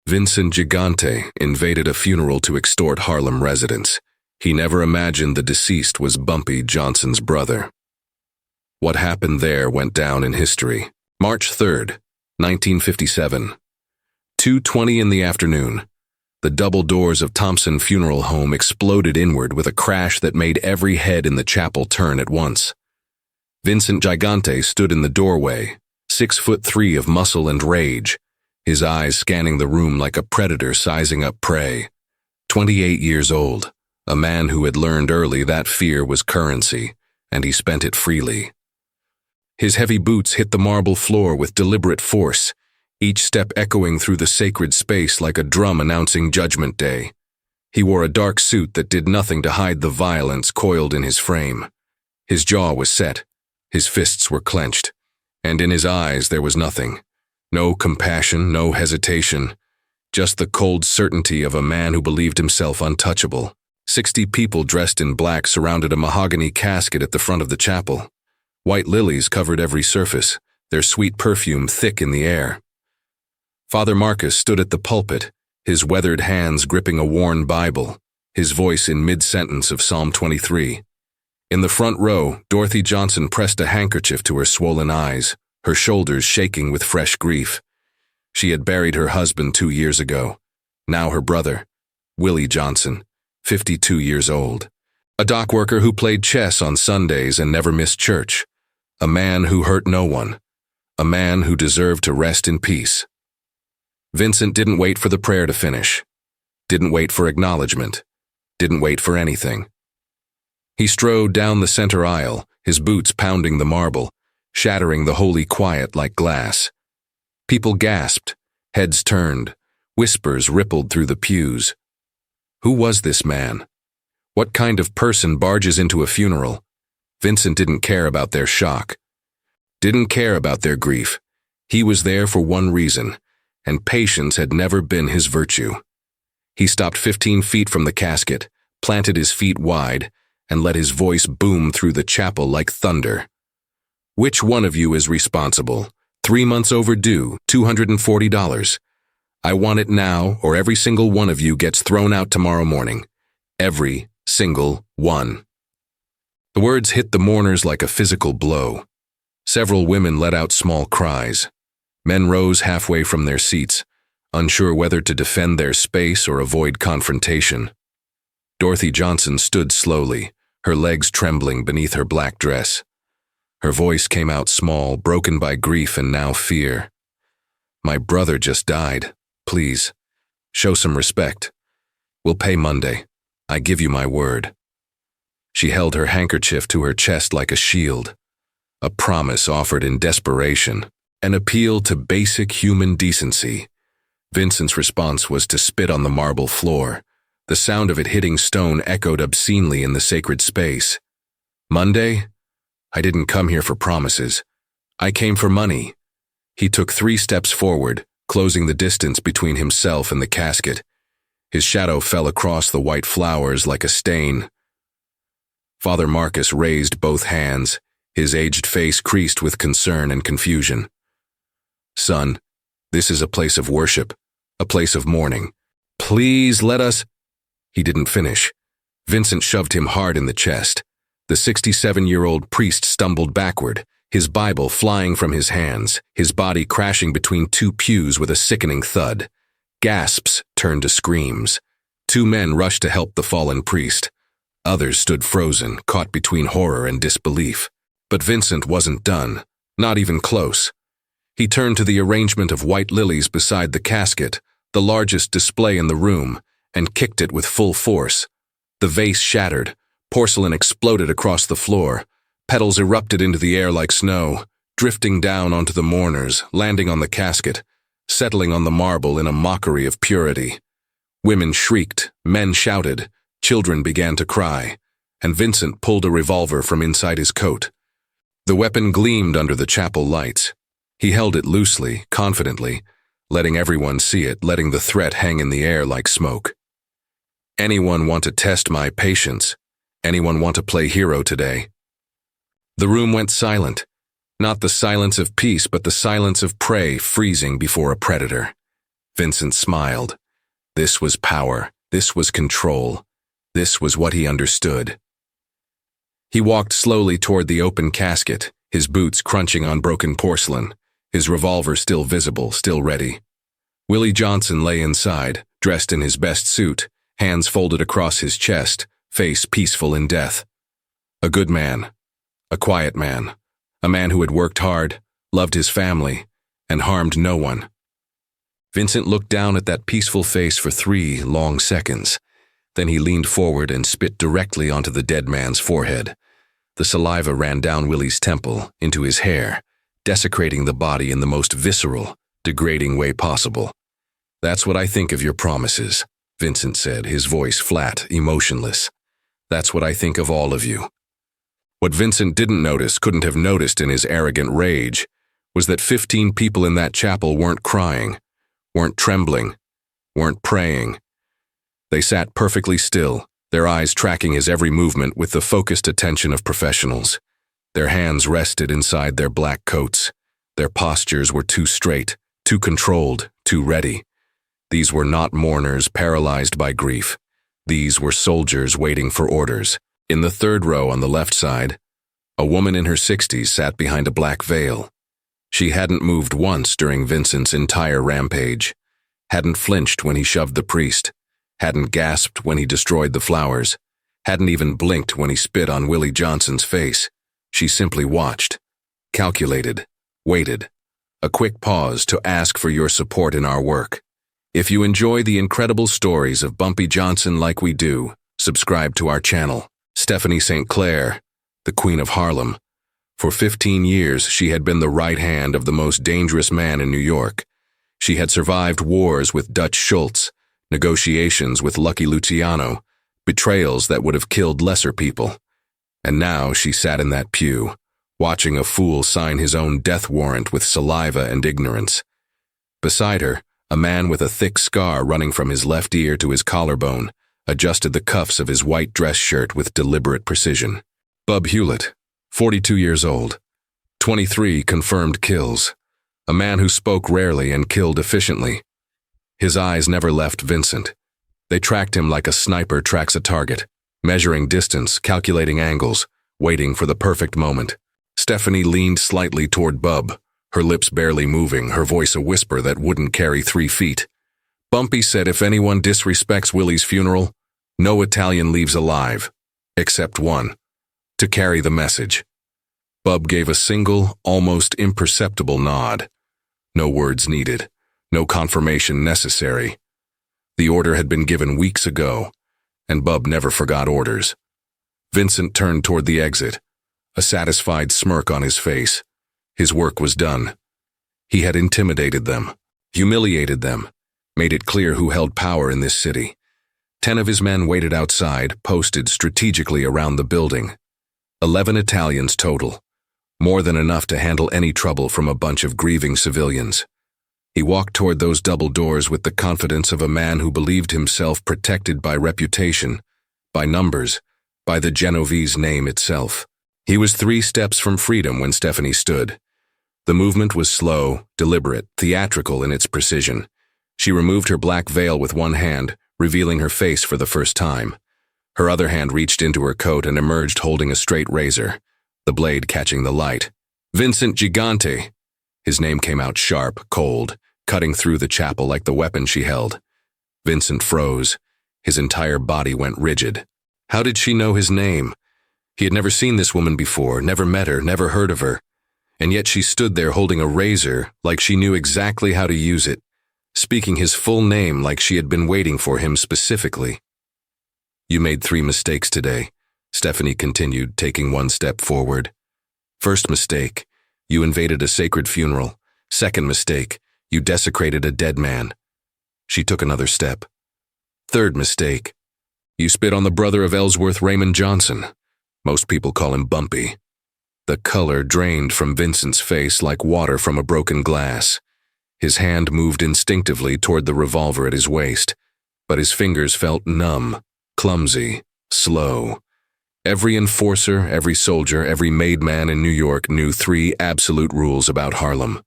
Vincent Gigante invaded a funeral to extort Harlem residents. He never imagined the deceased was Bumpy Johnson's brother. What happened there went down in history. March 3rd, 1957. 2:20 in the afternoon. The double doors of Thompson Funeral Home exploded inward with a crash that made every head in the chapel turn at once. Vincent Gigante stood in the doorway, 6'3" of muscle and rage, his eyes scanning the room like a predator sizing up prey. 28 years old, a man who had learned early that fear was currency, and he spent it freely. His heavy boots hit the marble floor with deliberate force, each step echoing through the sacred space like a drum announcing Judgment Day. He wore a dark suit that did nothing to hide the violence coiled in his frame. His jaw was set, his fists were clenched, and in his eyes there was nothing. No compassion, no hesitation, just the cold certainty of a man who believed himself untouchable. 60 people dressed in black surrounded a mahogany casket at the front of the chapel. White lilies covered every surface, their sweet perfume thick in the air. Father Marcus stood at the pulpit, his weathered hands gripping a worn Bible, his voice in mid-sentence of Psalm 23. In the front row, Dorothy Johnson pressed a handkerchief to her swollen eyes, her shoulders shaking with fresh grief. She had buried her husband 2 years ago. Now her brother, Willie Johnson, 52 years old. A dock worker who played chess on Sundays and never missed church. A man who hurt no one. A man who deserved to rest in peace. Vincent didn't wait for the prayer to finish. Didn't wait for acknowledgement. Didn't wait for anything. He strode down the center aisle, his boots pounding the marble, shattering the holy quiet like glass. People gasped, heads turned, whispers rippled through the pews. Who was this man? What kind of person barges into a funeral? Vincent didn't care about their shock. Didn't care about their grief. He was there for one reason, and patience had never been his virtue. He stopped 15 feet from the casket, planted his feet wide, and let his voice boom through the chapel like thunder. Which one of you is responsible? 3 months overdue, $240. I want it now, or every single one of you gets thrown out tomorrow morning. Every single one. The words hit the mourners like a physical blow. Several women let out small cries. Men rose halfway from their seats, unsure whether to defend their space or avoid confrontation. Dorothy Johnson stood slowly, her legs trembling beneath her black dress. Her voice came out small, broken by grief and now fear. My brother just died. Please, show some respect. We'll pay Monday. I give you my word. She held her handkerchief to her chest like a shield. A promise offered in desperation. An appeal to basic human decency. Vincent's response was to spit on the marble floor. The sound of it hitting stone echoed obscenely in the sacred space. Monday? I didn't come here for promises. I came for money. He took 3 steps forward, closing the distance between himself and the casket. His shadow fell across the white flowers like a stain. Father Marcus raised both hands, his aged face creased with concern and confusion. Son, this is a place of worship, a place of mourning. Please let us... He didn't finish. Vincent shoved him hard in the chest. The 67-year-old priest stumbled backward, his Bible flying from his hands, his body crashing between 2 pews with a sickening thud. Gasps turned to screams. 2 men rushed to help the fallen priest. Others stood frozen, caught between horror and disbelief. But Vincent wasn't done, not even close. He turned to the arrangement of white lilies beside the casket, the largest display in the room, and kicked it with full force. The vase shattered, porcelain exploded across the floor, petals erupted into the air like snow, drifting down onto the mourners, landing on the casket, settling on the marble in a mockery of purity. Women shrieked, men shouted, children began to cry, and Vincent pulled a revolver from inside his coat. The weapon gleamed under the chapel lights. He held it loosely, confidently, letting everyone see it, letting the threat hang in the air like smoke. Anyone want to test my patience? Anyone want to play hero today? The room went silent, not the silence of peace, but the silence of prey freezing before a predator. Vincent smiled. This was power. This was control. This was what he understood. He walked slowly toward the open casket, his boots crunching on broken porcelain, his revolver still visible, still ready. Willie Johnson lay inside, dressed in his best suit, hands folded across his chest, face peaceful in death. A good man. A quiet man. A man who had worked hard, loved his family, and harmed no one. Vincent looked down at that peaceful face for 3 long seconds. Then he leaned forward and spit directly onto the dead man's forehead. The saliva ran down Willie's temple, into his hair, desecrating the body in the most visceral, degrading way possible. "That's what I think of your promises," Vincent said, his voice flat, emotionless. "That's what I think of all of you." What Vincent didn't notice, couldn't have noticed in his arrogant rage, was that 15 people in that chapel weren't crying, weren't trembling, weren't praying. They sat perfectly still, their eyes tracking his every movement with the focused attention of professionals. Their hands rested inside their black coats. Their postures were too straight, too controlled, too ready. These were not mourners paralyzed by grief. These were soldiers waiting for orders. In the 3rd row on the left side, a woman in her 60s sat behind a black veil. She hadn't moved once during Vincent's entire rampage, hadn't flinched when he shoved the priest, hadn't gasped when he destroyed the flowers, hadn't even blinked when he spit on Willie Johnson's face. She simply watched, calculated, waited. A quick pause to ask for your support in our work. If you enjoy the incredible stories of Bumpy Johnson like we do, subscribe to our channel. Stephanie St. Clair, the Queen of Harlem. For 15 years, she had been the right hand of the most dangerous man in New York. She had survived wars with Dutch Schultz, negotiations with Lucky Luciano, betrayals that would have killed lesser people. And now she sat in that pew, watching a fool sign his own death warrant with saliva and ignorance. Beside her, a man with a thick scar running from his left ear to his collarbone adjusted the cuffs of his white dress shirt with deliberate precision. Bub Hewlett, 42 years old, 23 confirmed kills, a man who spoke rarely and killed efficiently. His eyes never left Vincent. They tracked him like a sniper tracks a target, measuring distance, calculating angles, waiting for the perfect moment. Stephanie leaned slightly toward Bub, her lips barely moving, her voice a whisper that wouldn't carry 3 feet. Bumpy said if anyone disrespects Willie's funeral, no Italian leaves alive, except one, to carry the message. Bub gave a single, almost imperceptible nod. No words needed, no confirmation necessary. The order had been given weeks ago, and Bub never forgot orders. Vincent turned toward the exit, a satisfied smirk on his face. His work was done. He had intimidated them, humiliated them, made it clear who held power in this city. 10 of his men waited outside, posted strategically around the building. 11 Italians total, more than enough to handle any trouble from a bunch of grieving civilians. He walked toward those double doors with the confidence of a man who believed himself protected by reputation, by numbers, by the Genovese name itself. He was 3 steps from freedom when Stephanie stood. The movement was slow, deliberate, theatrical in its precision. She removed her black veil with one hand, revealing her face for the first time. Her other hand reached into her coat and emerged holding a straight razor, the blade catching the light. Vincent Gigante! His name came out sharp, cold, cutting through the chapel like the weapon she held. Vincent froze. His entire body went rigid. How did she know his name? He had never seen this woman before, never met her, never heard of her. And yet she stood there holding a razor like she knew exactly how to use it, speaking his full name like she had been waiting for him specifically. You made 3 mistakes today, Stephanie continued, taking 1 step forward. First mistake, you invaded a sacred funeral. Second mistake, you desecrated a dead man. She took another step. Third mistake, you spit on the brother of Ellsworth Raymond Johnson. Most people call him Bumpy. The color drained from Vincent's face like water from a broken glass. His hand moved instinctively toward the revolver at his waist, but his fingers felt numb, clumsy, slow. Every enforcer, every soldier, every made man in New York knew 3 absolute rules about Harlem.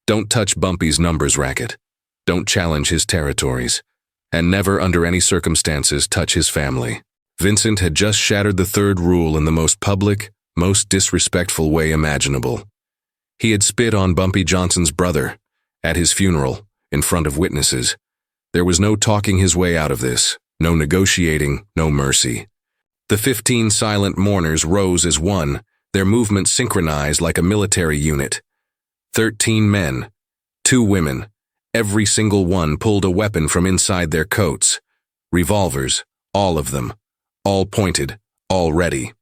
Don't touch Bumpy's numbers racket. Don't challenge his territories. And never under any circumstances touch his family. Vincent had just shattered the third rule in the most public, most disrespectful way imaginable. He had spit on Bumpy Johnson's brother, at his funeral, in front of witnesses. There was no talking his way out of this, no negotiating, no mercy. The 15 silent mourners rose as one, their movements synchronized like a military unit. 13 men, 2 women, every single one pulled a weapon from inside their coats. Revolvers, all of them, all pointed, all ready.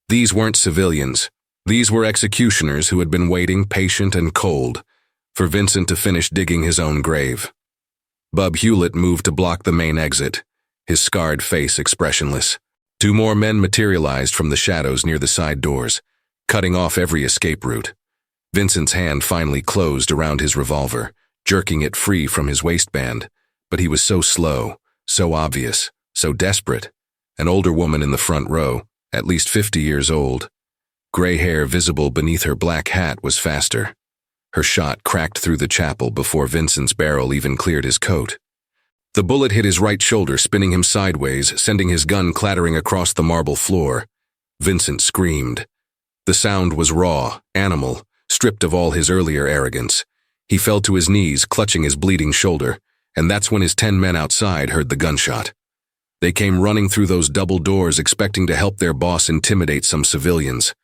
These weren't civilians. These were executioners who had been waiting, patient and cold, for Vincent to finish digging his own grave. Bub Hewlett moved to block the main exit, his scarred face expressionless. 2 more men materialized from the shadows near the side doors, cutting off every escape route. Vincent's hand finally closed around his revolver, jerking it free from his waistband, but he was so slow, so obvious, so desperate. An older woman in the front row, at least 50 years old, gray hair visible beneath her black hat, was faster. Her shot cracked through the chapel before Vincent's barrel even cleared his coat. The bullet hit his right shoulder, spinning him sideways, sending his gun clattering across the marble floor. Vincent screamed. The sound was raw, animal, stripped of all his earlier arrogance. He fell to his knees, clutching his bleeding shoulder, and that's when his 10 men outside heard the gunshot. They came running through those double doors, expecting to help their boss intimidate some civilians.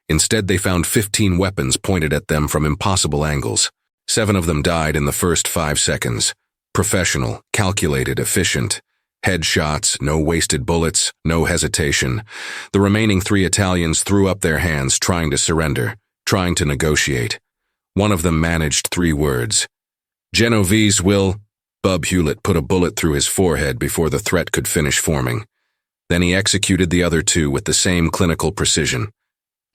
Instead, they found 15 weapons pointed at them from impossible angles. 7 of them died in the first 5 seconds. Professional, calculated, efficient. Headshots, no wasted bullets, no hesitation. The remaining 3 Italians threw up their hands, trying to surrender, trying to negotiate. One of them managed 3 words. "Genovese will..." Bub Hewlett put a bullet through his forehead before the threat could finish forming. Then he executed the other 2 with the same clinical precision.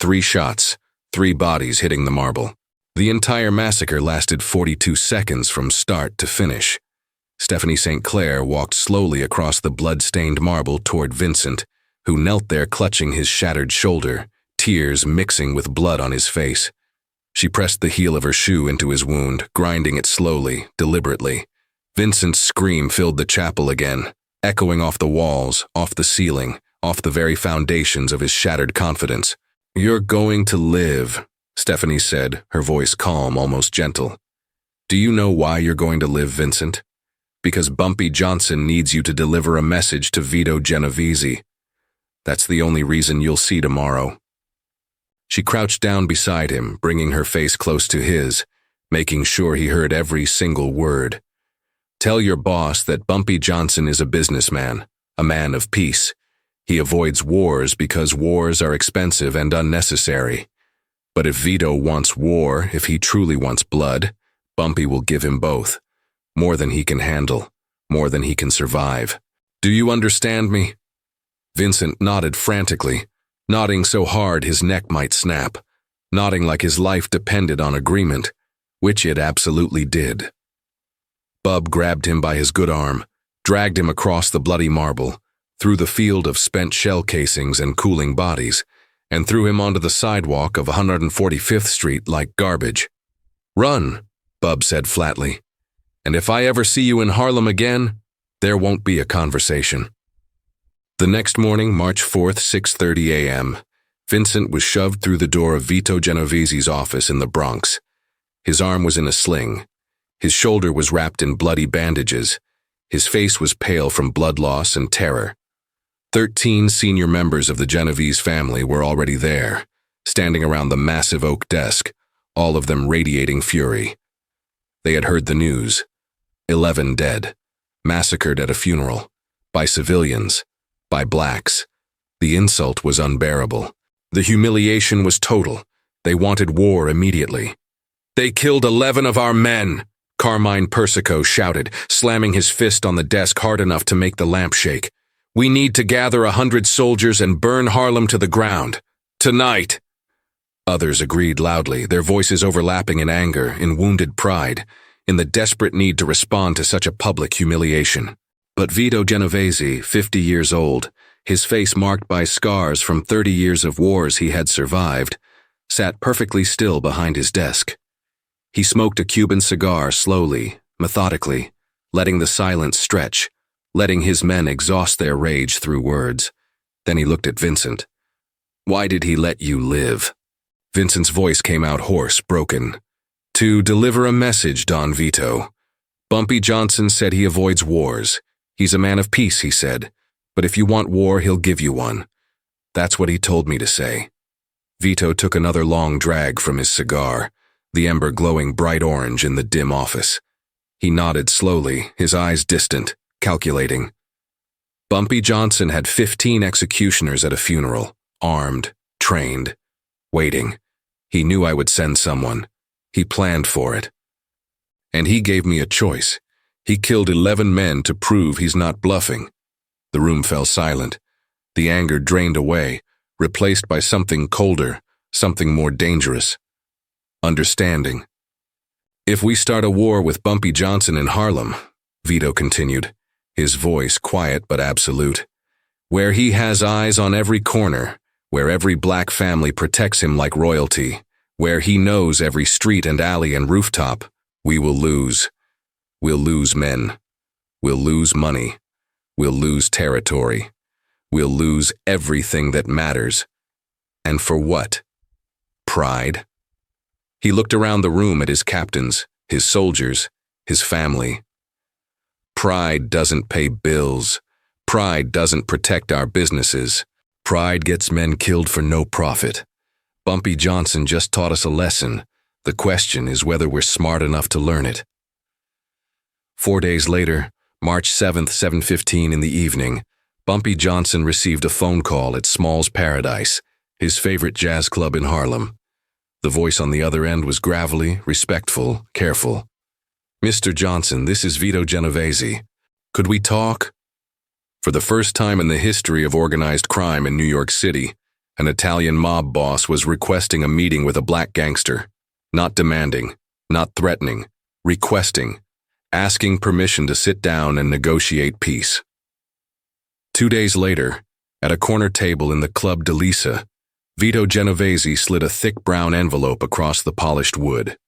3 shots, 3 bodies hitting the marble. The entire massacre lasted 42 seconds from start to finish. Stephanie St. Clair walked slowly across the blood-stained marble toward Vincent, who knelt there clutching his shattered shoulder, tears mixing with blood on his face. She pressed the heel of her shoe into his wound, grinding it slowly, deliberately. Vincent's scream filled the chapel again, echoing off the walls, off the ceiling, off the very foundations of his shattered confidence. "You're going to live," Stephanie said, her voice calm, almost gentle. "Do you know why you're going to live, Vincent? Because Bumpy Johnson needs you to deliver a message to Vito Genovese. That's the only reason you'll see tomorrow." She crouched down beside him, bringing her face close to his, making sure he heard every single word. "Tell your boss that Bumpy Johnson is a businessman, a man of peace. He avoids wars because wars are expensive and unnecessary. But if Vito wants war, if he truly wants blood, Bumpy will give him both. More than he can handle, more than he can survive. Do you understand me?" Vincent nodded frantically, nodding so hard his neck might snap, nodding like his life depended on agreement, which it absolutely did. Bub grabbed him by his good arm, dragged him across the bloody marble, through the field of spent shell casings and cooling bodies, and threw him onto the sidewalk of 145th Street like garbage. "Run," Bub said flatly. "And if I ever see you in Harlem again, there won't be a conversation." The next morning, March 4th, 6:30 a.m., Vincent was shoved through the door of Vito Genovese's office in the Bronx. His arm was in a sling. His shoulder was wrapped in bloody bandages. His face was pale from blood loss and terror. 13 senior members of the Genovese family were already there, standing around the massive oak desk, all of them radiating fury. They had heard the news. 11 dead, massacred at a funeral, by civilians, by blacks. The insult was unbearable. The humiliation was total. They wanted war immediately. "They killed 11 of our men," Carmine Persico shouted, slamming his fist on the desk hard enough to make the lamp shake. "We need to gather 100 soldiers and burn Harlem to the ground. Tonight." Others agreed loudly, their voices overlapping in anger, in wounded pride, in the desperate need to respond to such a public humiliation. But Vito Genovese, 50 years old, his face marked by scars from 30 years of wars he had survived, sat perfectly still behind his desk. He smoked a Cuban cigar slowly, methodically, letting the silence stretch, letting his men exhaust their rage through words. Then he looked at Vincent. "Why did he let you live?" Vincent's voice came out hoarse, broken. "To deliver a message, Don Vito. Bumpy Johnson said he avoids wars. He's a man of peace, he said. But if you want war, he'll give you one. That's what he told me to say." Vito took another long drag from his cigar, the ember glowing bright orange in the dim office. He nodded slowly, his eyes distant, calculating. Bumpy Johnson had 15 executioners at a funeral, armed, trained, waiting. He knew I would send someone. He planned for it. And he gave me a choice. He killed 11 men to prove he's not bluffing. The room fell silent. The anger drained away, replaced by something colder, something more dangerous. Understanding. "If we start a war with Bumpy Johnson in Harlem," Vito continued, his voice quiet but absolute, "where he has eyes on every corner, where every black family protects him like royalty, where he knows every street and alley and rooftop, we will lose. We'll lose men. We'll lose money. We'll lose territory. We'll lose everything that matters. And for what? Pride?" He looked around the room at his captains, his soldiers, his family. "Pride doesn't pay bills. Pride doesn't protect our businesses. Pride gets men killed for no profit. Bumpy Johnson just taught us a lesson. The question is whether we're smart enough to learn it." 4 days later, March 7th, 7:15 in the evening, Bumpy Johnson received a phone call at Small's Paradise, his favorite jazz club in Harlem. The voice on the other end was gravelly, respectful, careful. "Mr. Johnson, this is Vito Genovese. Could we talk?" For the first time in the history of organized crime in New York City, an Italian mob boss was requesting a meeting with a black gangster. Not demanding, not threatening, requesting, asking permission to sit down and negotiate peace. 2 days later, at a corner table in the Club de Lisa, Vito Genovese slid a thick brown envelope across the polished wood.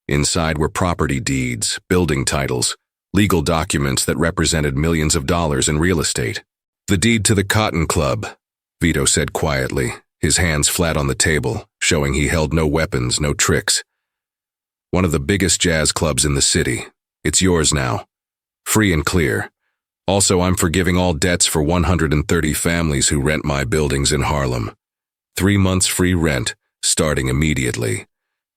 Inside were property deeds, building titles, legal documents that represented millions of dollars in real estate. "The deed to the Cotton Club," Vito said quietly, his hands flat on the table, showing he held no weapons, no tricks. "One of the biggest jazz clubs in the city. It's yours now. Free and clear. Also, I'm forgiving all debts for 130 families who rent my buildings in Harlem. 3 months free rent, starting immediately.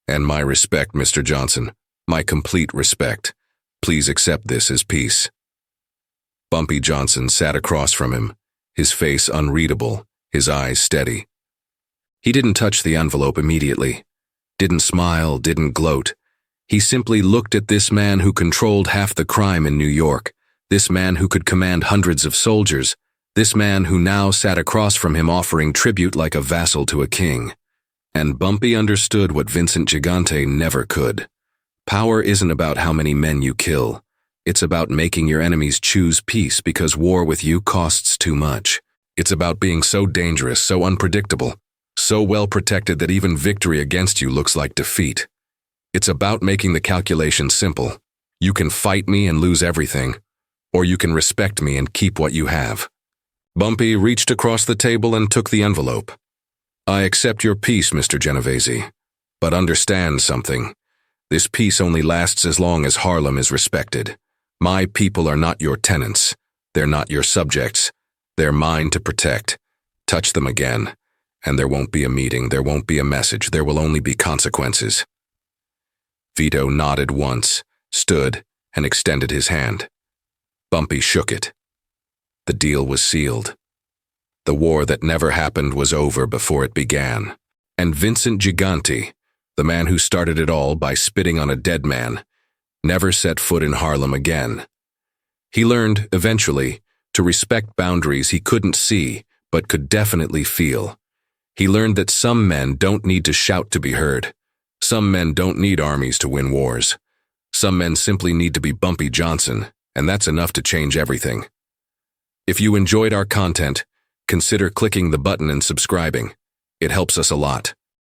And my respect, Mr. Johnson. My complete respect. Please accept this as peace." Bumpy Johnson sat across from him, his face unreadable, his eyes steady. He didn't touch the envelope immediately. Didn't smile, didn't gloat. He simply looked at this man who controlled half the crime in New York, this man who could command hundreds of soldiers, this man who now sat across from him offering tribute like a vassal to a king. And Bumpy understood what Vincent Gigante never could. Power isn't about how many men you kill. It's about making your enemies choose peace because war with you costs too much. It's about being so dangerous, so unpredictable, so well protected that even victory against you looks like defeat. It's about making the calculation simple. You can fight me and lose everything, or you can respect me and keep what you have. Bumpy reached across the table and took the envelope. "I accept your peace, Mr. Genovese, but understand something. This peace only lasts as long as Harlem is respected. My people are not your tenants. They're not your subjects. They're mine to protect. Touch them again, and there won't be a meeting, there won't be a message, there will only be consequences." Vito nodded once, stood, and extended his hand. Bumpy shook it. The deal was sealed. The war that never happened was over before it began. And Vincent Gigante, the man who started it all by spitting on a dead man, never set foot in Harlem again. He learned, eventually, to respect boundaries he couldn't see but could definitely feel. He learned that some men don't need to shout to be heard. Some men don't need armies to win wars. Some men simply need to be Bumpy Johnson, and that's enough to change everything. If you enjoyed our content, consider clicking the button and subscribing. It helps us a lot.